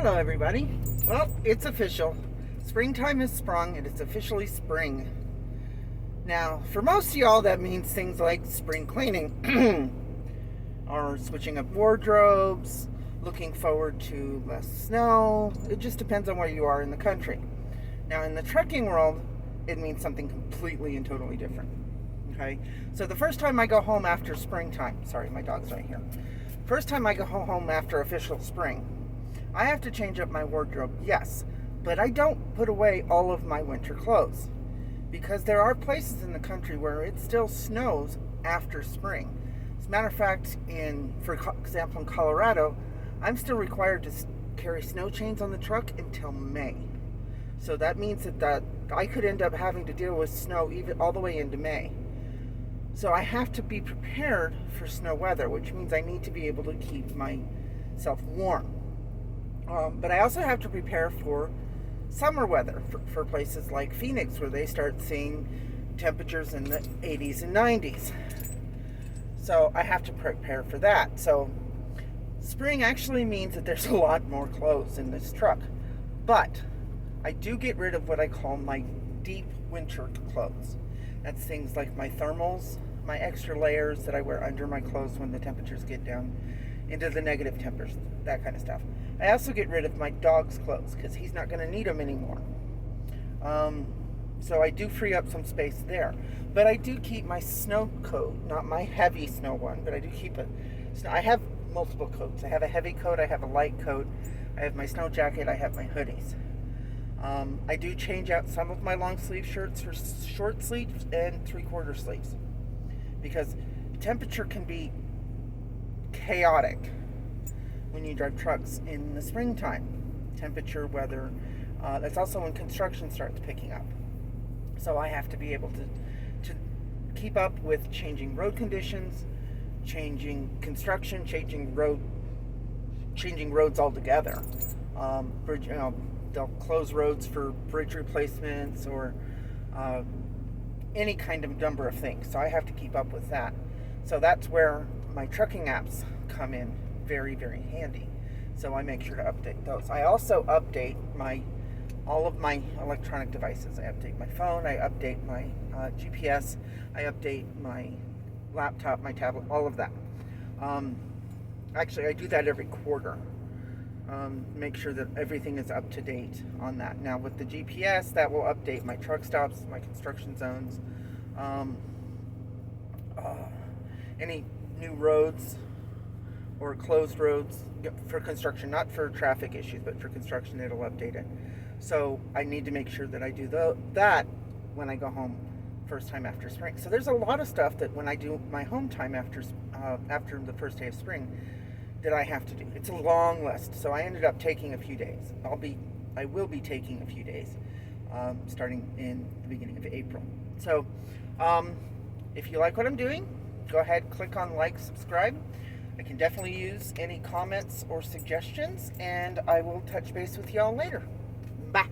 Hello everybody. Well, it's official. Springtime has sprung and it's officially spring. Now, for most of y'all that means things like spring cleaning or switching up wardrobes, looking forward to less snow. It just depends on where you are in the country. Now, in the trekking world, it means something completely and totally different. Okay? So the first time I go home after springtime, sorry, my dog's right here. First time I go home after official spring, I have to change up my wardrobe, yes, but I don't put away all of my winter clothes because there are places in the country where it still snows after spring. As a matter of fact, for example, in Colorado, I'm still required to carry snow chains on the truck until May. So that means that I could end up having to deal with snow even all the way into May. So I have to be prepared for snow weather, which means I need to be able to keep myself warm. But I also have to prepare for summer weather for places like Phoenix, where they start seeing temperatures in the 80s and 90s. So I have to prepare for that. So spring actually means that there's a lot more clothes in this truck. But I do get rid of what I call my deep winter clothes. That's things like my thermals, my extra layers that I wear under my clothes when the temperatures get down into the negative temperatures, that kind of stuff. I also get rid of my dog's clothes because he's not going to need them anymore. So I do free up some space there. But I do keep my snow coat, not my heavy snow one, but I do keep it. I have multiple coats. I have a heavy coat, I have a light coat, I have my snow jacket, I have my hoodies. I do change out some of my long sleeve shirts for short sleeves and 3/4 sleeves because temperature can be chaotic when you drive trucks in the springtime. Temperature, weather, that's also when construction starts picking up. So I have to be able to keep up with changing road conditions, changing construction, changing roads altogether. They'll close roads for bridge replacements or any kind of number of things. So I have to keep up with that. So that's where my trucking apps come in very, very handy. So I make sure to update those. I also update all of my electronic devices. I update my phone, I update my GPS, I update my laptop, my tablet, all of that. Actually, I do that every quarter. Make sure that everything is up to date on that. Now with the GPS, that will update my truck stops, my construction zones, any new roads or closed roads for construction, not for traffic issues, but for construction, it'll update it. So I need to make sure that I do that when I go home first time after spring. So there's a lot of stuff that when I do my home time after the first day of spring that I have to do. It's a long list. So I ended up taking a few days. I will be taking a few days starting in the beginning of April. So if you like what I'm doing, go ahead, click on like, subscribe. I can definitely use any comments or suggestions, and I will touch base with y'all later. Bye.